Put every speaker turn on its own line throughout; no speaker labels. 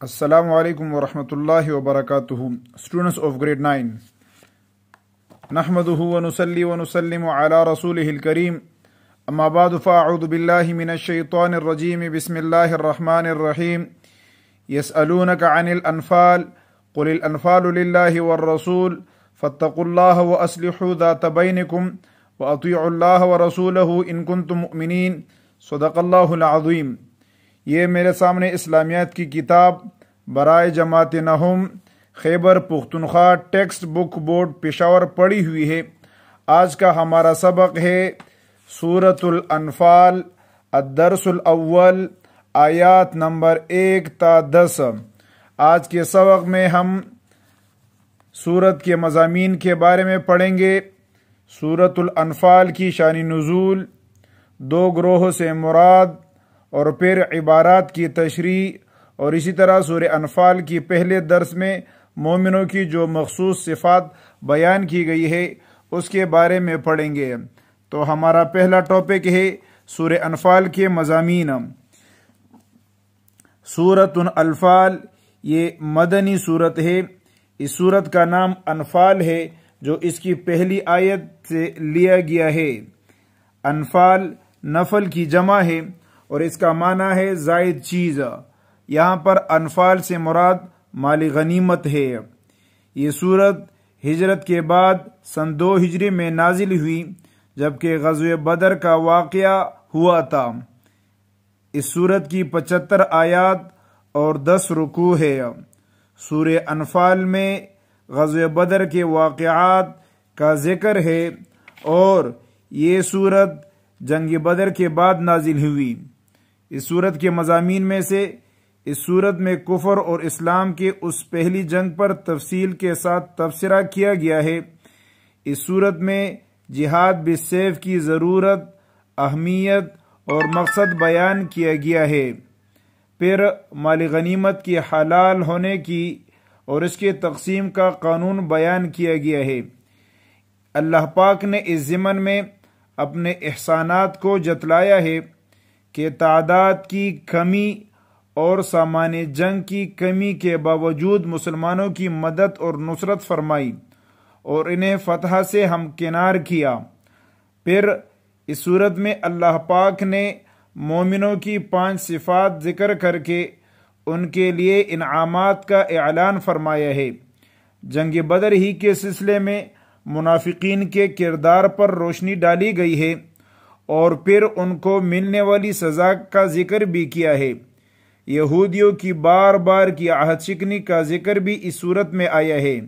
Assalamu alaikum wa rahmatullahi wa barakatuhu. Students of grade 9. Nahmaduhu wa nusalli wa nusallimu ala rasulihil kareem. Amma ba'du fa'a'udhu billahi minash shaytanir rajim. Bismillahir rahmanir rahim. Yas'alunaka 'anil anfal. Qulil anfalu lillahi war rasul. Fattaqullaha wa aslihu dhata bainakum wa ati'u allaha wa rasulahu in kuntum mu'minin. Sadaqallahu al-azim. یہ میرے سامنے اسلامیات کی کتاب برائے جماعت نہم Khyber Pakhtunkhwa text book board Peshawar پڑھی ہوئی ہے۔ آج کا ہمارا سبق ہے سورۃ الانفال الدرس الاول آیات نمبر 1 تا 10۔ آج کے سبق میں ہم سورت کے مضامین کے بارے میں پڑھیں گے۔ سورۃ الانفال کی شان نزول، دو گروہوں سے مراد، اور پھر عبارات کی تشریح، اور اسی طرح سورہ انفال کی پہلے درس میں مومنوں کی جو مخصوص صفات بیان کی گئی ہے اس کے بارے میں پڑھیں گے۔ تو ہمارا پہلا ٹاپک ہے سورہ انفال کے مضامین۔ سورۃ الانفال یہ مدنی سورت ہے۔ اس سورت کا نام انفال ہے جو اس کی پہلی آیت سے لیا گیا ہے۔ انفال نفل کی جمع ہے اور اس کا معنی ہے زائد چیز۔ یہاں پر انفال سے مراد مال غنیمت ہے۔ یہ سورت ہجرت کے بعد سن 2 ہجری میں نازل ہوئی جبکہ غزوہ بدر کا واقعہ ہوا تھا۔ اس سورت کی 75 آیات اور 10 رکوع ہے۔ سورہ انفال میں غزوہ بدر کے واقعات کا ذکر ہے اور یہ سورت جنگ بدر کے بعد نازل ہوئی۔ اس سورت کے مضامین میں سے اس سورت میں کفر اور اسلام کے اس پہلی جنگ پر تفصیل کے ساتھ تبصرہ کیا گیا ہے۔ اس سورت میں جہاد بالسیف کی ضرورت، اہمیت اور مقصد بیان کیا گیا ہے۔ پھر مال غنیمت کے حلال ہونے کی اور اس کے تقسیم کا قانون بیان کیا گیا ہے۔ اللہ پاک نے اس ضمن میں اپنے احسانات کو جتلایا ہے کہ تعداد کی کمی اور سامان جنگ کی کمی کے باوجود مسلمانوں کی مدد اور نصرت فرمائی اور انہیں فتح سے ہمکنار کیا۔ پھر اس صورت میں اللہ پاک نے مومنوں کی 5 صفات ذکر کر کے ان کے لیے انعامات کا اعلان فرمایا ہے۔ جنگ بدر ہی کے سلسلے میں منافقین کے کردار پر روشنی ڈالی گئی ہے اور پھر ان کو ملنے والی سزا کا ذکر بھی کیا ہے۔ یہودیوں کی بار بار کی عہد شکنی کا ذکر بھی اس صورت میں آیا ہے۔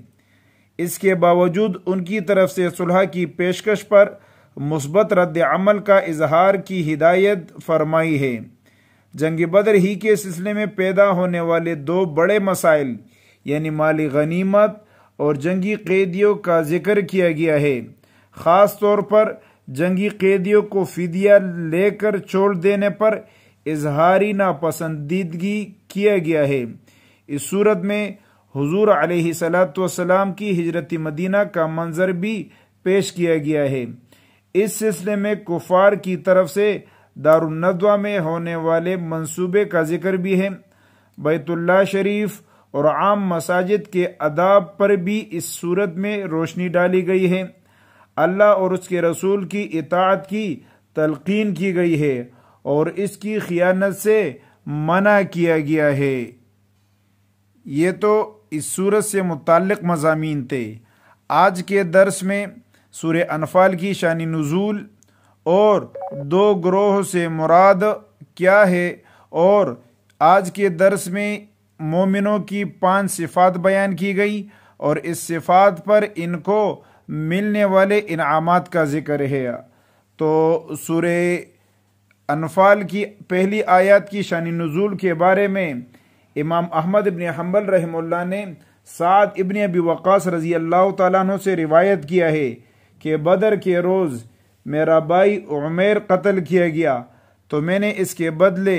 اس کے باوجود ان کی طرف سے صلح کی پیشکش پر مثبت رد عمل کا اظہار کی ہدایت فرمائی ہے۔ جنگ بدر ہی کے سلسلے میں پیدا ہونے والے 2 بڑے مسائل یعنی مالی غنیمت اور جنگی قیدیوں کا ذکر کیا گیا ہے۔ خاص طور پر جنگی قیدیوں کو فدیہ لے کر چھوڑ دینے پر اظہاری ناپسندیدگی کیا گیا ہے۔ اس صورت میں حضور علیہ السلام کی ہجرت مدینہ کا منظر بھی پیش کیا گیا ہے۔ اس سلسلے میں کفار کی طرف سے دارالندوہ میں ہونے والے منصوبے کا ذکر بھی ہے۔ بیت اللہ شریف اور عام مساجد کے آداب پر بھی اس صورت میں روشنی ڈالی گئی ہے۔ اللہ اور اس کے رسول کی اطاعت کی تلقین کی گئی ہے اور اس کی خیانت سے منع کیا گیا ہے۔ یہ تو اس سورت سے متعلق مضامین تھے۔ آج کے درس میں سورہ انفال کی شان نزول اور 2 گروہ سے مراد کیا ہے، اور آج کے درس میں مومنوں کی 5 صفات بیان کی گئی اور اس صفات پر ان کو ملنے والے انعامات کا ذکر ہے۔ تو سورہ انفال کی پہلی آیات کی شان نزول کے بارے میں امام احمد ابن حنبل رحمہ اللہ نے سعد ابن ابی وقاص رضی اللہ تعالیٰ عنہ سے روایت کیا ہے کہ بدر کے روز میرا بھائی عمیر قتل کیا گیا تو میں نے اس کے بدلے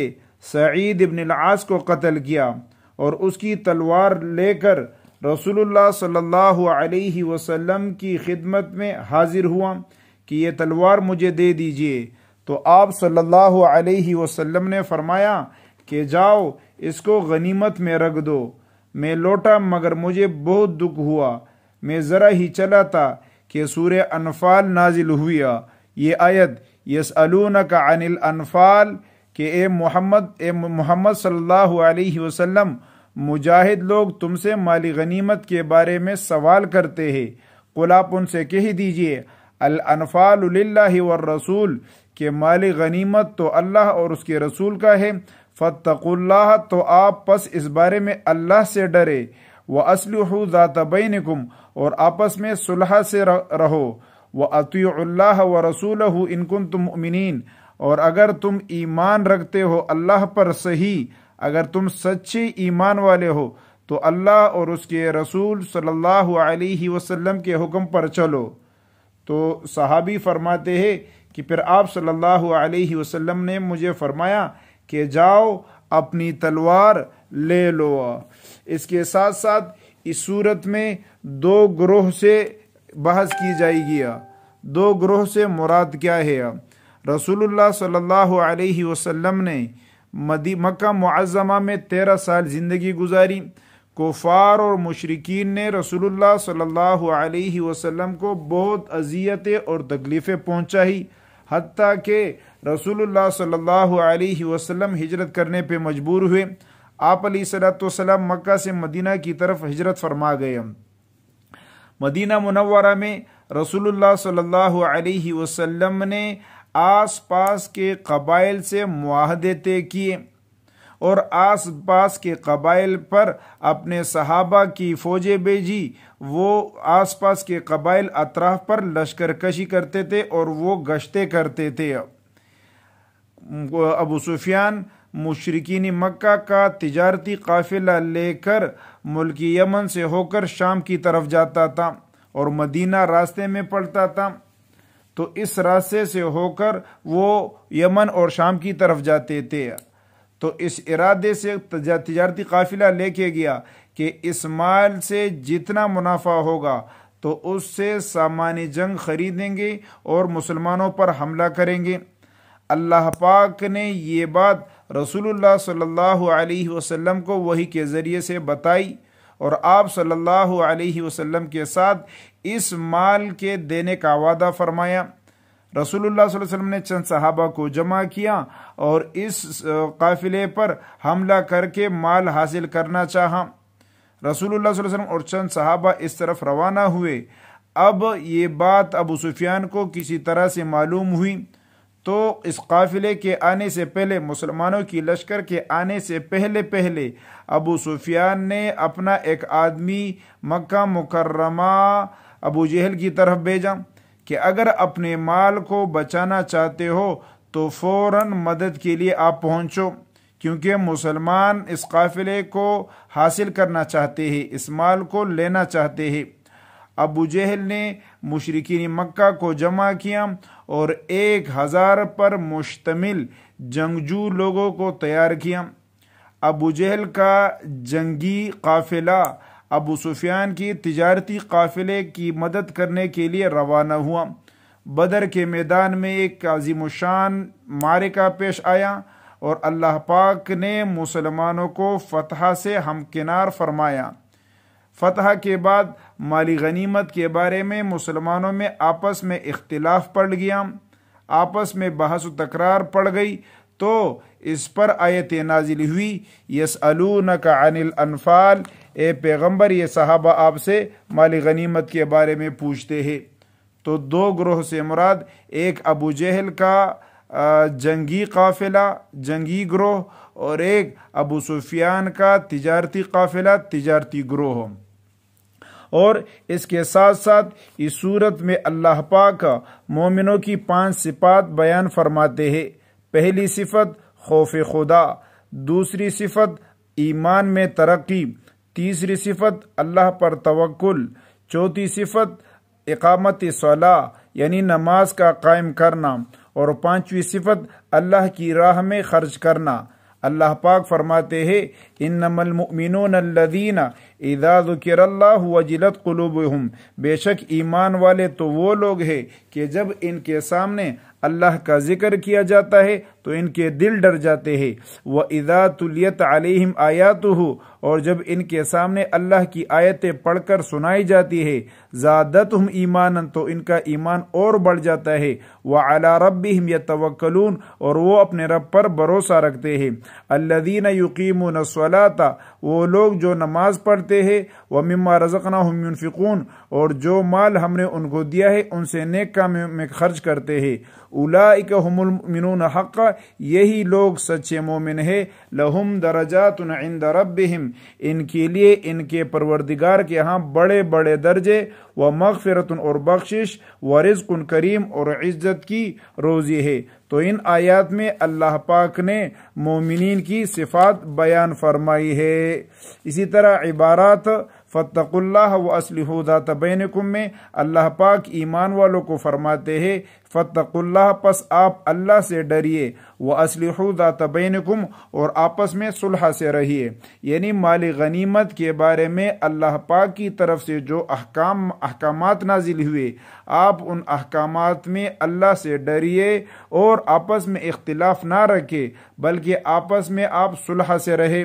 سعید ابن العاص کو قتل کیا اور اس کی تلوار لے کر رسول اللہ صلی اللہ علیہ وسلم کی خدمت میں حاضر ہوا کہ یہ تلوار مجھے دے دیجئے، تو آپ صلی اللہ علیہ وسلم نے فرمایا کہ جاؤ اس کو غنیمت میں رکھ دو۔ میں لوٹا مگر مجھے بہت دکھ ہوا، میں ذرا ہی چلا تھا کہ سورہ انفال نازل ہوئی۔ یہ آیت یسألونک عن الانفال کہ اے محمد صلی اللہ علیہ وسلم، مجاہد لوگ تم سے مالی غنیمت کے بارے میں سوال کرتے ہیں، قل آپ ان سے کہہ دیجئے الانفال للہ والرسول کہ مالی غنیمت تو اللہ اور اس کے رسول کا ہے، فاتقوا اللہ تو آپ پس اس بارے میں اللہ سے ڈرے، وَأَصْلِحُوا ذَاتَ بَيْنِكُمْ اور آپس میں صلح سے رہو، وَأَطِيعُوا اللَّهَ وَرَسُولَهُ إِن كُنتُم مُؤْمِنِينَ اور اگر تم ایمان رکھتے ہو اللہ پر صحیح، اگر تم سچے ایمان والے ہو تو اللہ اور اس کے رسول صلی اللہ علیہ وسلم کے حکم پر چلو۔ تو صحابی فرماتے ہیں کہ پھر آپ صلی اللہ علیہ وسلم نے مجھے فرمایا کہ جاؤ اپنی تلوار لے لو۔ اس کے ساتھ ساتھ اس صورت میں دو گروہ سے بحث کی جائے گی۔ دو گروہ سے مراد کیا ہے؟ رسول اللہ صلی اللہ علیہ وسلم نے مکہ معظمہ میں 13 سال زندگی گزاری۔ کفار اور مشرکین نے رسول اللہ صلی اللہ علیہ وسلم کو بہت اذیتیں اور تکلیفیں پہنچائی، حتیٰ کہ رسول اللہ صلی اللہ علیہ وسلم ہجرت کرنے پہ مجبور ہوئے۔ آپ علیہ الصلوۃ والسلام مکہ سے مدینہ کی طرف ہجرت فرما گئے۔ مدینہ منورہ میں رسول اللہ صلی اللہ علیہ وسلم نے آس پاس کے قبائل سے معاہدے طے کیے اور آس پاس کے قبائل پر اپنے صحابہ کی فوجیں بھیجی۔ وہ آس پاس کے قبائل اطراف پر لشکر کشی کرتے تھے اور وہ گشتیں کرتے تھے۔ ابو سفیان مشرکین مکہ کا تجارتی قافلہ لے کر ملک یمن سے ہو کر شام کی طرف جاتا تھا اور مدینہ راستے میں پڑتا تھا، تو اس راستے سے ہو کر وہ یمن اور شام کی طرف جاتے تھے۔ تو اس ارادے سے تجارتی قافلہ لے کے گیا کہ اس مال سے جتنا منافع ہوگا تو اس سے سامان جنگ خریدیں گے اور مسلمانوں پر حملہ کریں گے۔ اللہ پاک نے یہ بات رسول اللہ صلی اللہ علیہ وسلم کو وحی کے ذریعے سے بتائی اور آپ صلی اللہ علیہ وسلم کے ساتھ اس مال کے دینے کا وعدہ فرمایا۔ رسول اللہ صلی اللہ علیہ وسلم نے چند صحابہ کو جمع کیا اور اس قافلے پر حملہ کر کے مال حاصل کرنا چاہا۔ رسول اللہ صلی اللہ علیہ وسلم اور چند صحابہ اس طرف روانہ ہوئے۔ اب یہ بات ابو سفیان کو کسی طرح سے معلوم ہوئی، تو اس قافلے کے آنے سے پہلے، مسلمانوں کی لشکر کے آنے سے پہلے ابو سفیان نے اپنا ایک آدمی مکہ مکرمہ ابو جہل کی طرف بھیجا کہ اگر اپنے مال کو بچانا چاہتے ہو تو فوراً مدد کے لیے آپ پہنچو، کیونکہ مسلمان اس قافلے کو حاصل کرنا چاہتے ہیں، اس مال کو لینا چاہتے ہیں۔ ابو جہل نے مشرکین مکہ کو جمع کیا اور 1000 پر مشتمل جنگجو لوگوں کو تیار کیا۔ ابو جہل کا جنگی قافلہ ابو سفیان کی تجارتی قافلے کی مدد کرنے کے لیے روانہ ہوا۔ بدر کے میدان میں ایک عظیم الشان معرکہ پیش آیا اور اللہ پاک نے مسلمانوں کو فتح سے ہمکنار فرمایا۔ فتح کے بعد مالی غنیمت کے بارے میں مسلمانوں میں آپس میں اختلاف پڑ گیا، آپس میں بحث و تکرار پڑ گئی، تو اس پر آیت نازل ہوئی یسألونک عن الانفال، اے پیغمبر یہ صحابہ آپ سے مالی غنیمت کے بارے میں پوچھتے ہیں۔ تو دو گروہ سے مراد ایک ابو جہل کا جنگی قافلہ، جنگی گروہ، اور ایک ابو سفیان کا تجارتی قافلہ، تجارتی گروہ۔ اور اس کے ساتھ ساتھ اس صورت میں اللہ پاک مومنوں کی 5 صفات بیان فرماتے ہیں۔ پہلی صفت خوف خدا، دوسری صفت ایمان میں ترقی، تیسری صفت اللہ پر توکل، چوتھی صفت اقامت صلاح یعنی نماز کا قائم کرنا، اور 5ویں صفت اللہ کی راہ میں خرچ کرنا۔ اللہ پاک فرماتے ہیں انما المؤمنون الذین اذا ذکر اللہ وجلت قلوبہم، بے شک ایمان والے تو وہ لوگ ہیں کہ جب ان کے سامنے اللہ کا ذکر کیا جاتا ہے تو ان کے دل ڈر جاتے ہیں۔ وَإِذَا تُلِيَتْ عَلَيْهِمْ آيَاتُهُ، اور جب ان کے سامنے اللہ کی آیتیں پڑھ کر سنائی جاتی ہے، زادتہم ایمانا، تو ان کا ایمان اور بڑھ جاتا ہے۔ وَعَلَى رَبِّهِمْ يَتَوَكَّلُونَ، اور وہ اپنے رب پر بھروسہ رکھتے ہیں۔ الَّذِينَ يُقِيمُونَ الصَّلَاةَ، وہ لوگ جو نماز پڑھتے ہیں، وَمِمَّا رَزَقْنَاهُمْ يُنْفِقُونَ، اور جو مال ہم نے ان کو دیا ہے ان سے نیک کام میں خرچ کرتے ہیں۔ اولئک هم المؤمنون حقا، یہی لوگ سچے مومن ہیں۔ لہم درجات عند ربہم، ان کے لیے ان کے پروردگار کے ہاں بڑے بڑے درجے، ومغفرت، اور بخشش، ورزق کریم، اور عزت کی روزی ہے۔ تو ان آیات میں اللہ پاک نے مومنین کی صفات بیان فرمائی ہے۔ اسی طرح عبارات فاتقوا اللہ واصلحوا ذات بینکم میں اللہ پاک ایمان والوں کو فرماتے ہیں فاتقوا اللہ، پس آپ اللہ سے ڈریے، واصلحوا ذات بینکم، اور آپس میں صلح سے رہیے۔ یعنی مال غنیمت کے بارے میں اللہ پاک کی طرف سے جو احکامات نازل ہوئے، آپ ان احکامات میں اللہ سے ڈریے اور آپس میں اختلاف نہ رکھے، بلکہ آپس میں آپ صلح سے رہے۔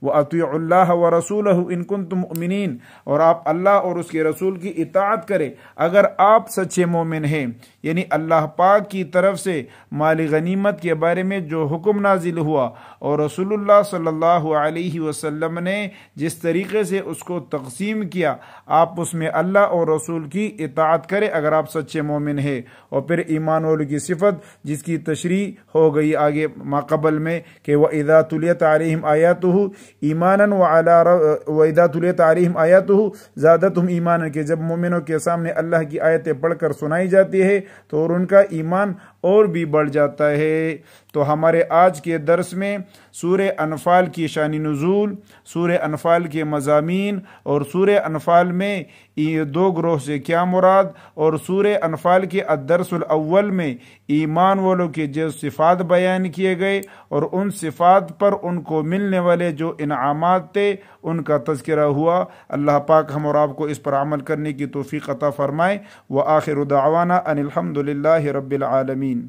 وَأَطِيعُوا اللَّهَ وَرَسُولَهُ إِن كُنتُم مُؤْمِنِينَ، اور آپ اللہ اور اس کے رسول کی اطاعت کریں اگر آپ سچے مومن ہیں۔ یعنی اللہ پاک کی طرف سے مال غنیمت کے بارے میں جو حکم نازل ہوا اور رسول اللہ صلی اللہ علیہ وسلم نے جس طریقے سے اس کو تقسیم کیا، آپ اس میں اللہ اور رسول کی اطاعت کریں اگر آپ سچے مومن ہیں۔ اور پھر ایمان والوں کی صفت جس کی تشریح ہو گئی آگے ماقبل میں کہ وَإِذَا تُلِيَتْ عَلَيْهِمْ آيَاتُهُ ایمانا وَإِذَا تُلِيَتْ عَلَيْهِمْ آيَاتُهُ زَادَتْهُمْ ایمانا، کہ جب مومنوں کے سامنے اللہ کی آیتیں پڑھ کر سنائی جاتی ہے تو اور ان کا ایمان اور بھی بڑھ جاتا ہے۔ تو ہمارے آج کے درس میں سورہ انفال کی شان نزول، سورہ انفال کے مضامین، اور سورہ انفال میں یہ دو گروہ سے کیا مراد، اور سورہ انفال کے الدرس الاول میں ایمان والوں کے جو صفات بیان کیے گئے اور ان صفات پر ان کو ملنے والے جو انعامات تھے ان کا تذکرہ ہوا۔ اللہ پاک ہم اور آپ کو اس پر عمل کرنے کی توفیق عطا فرمائے۔ وآخر دعوانا ان الحمد للہ رب العالمین۔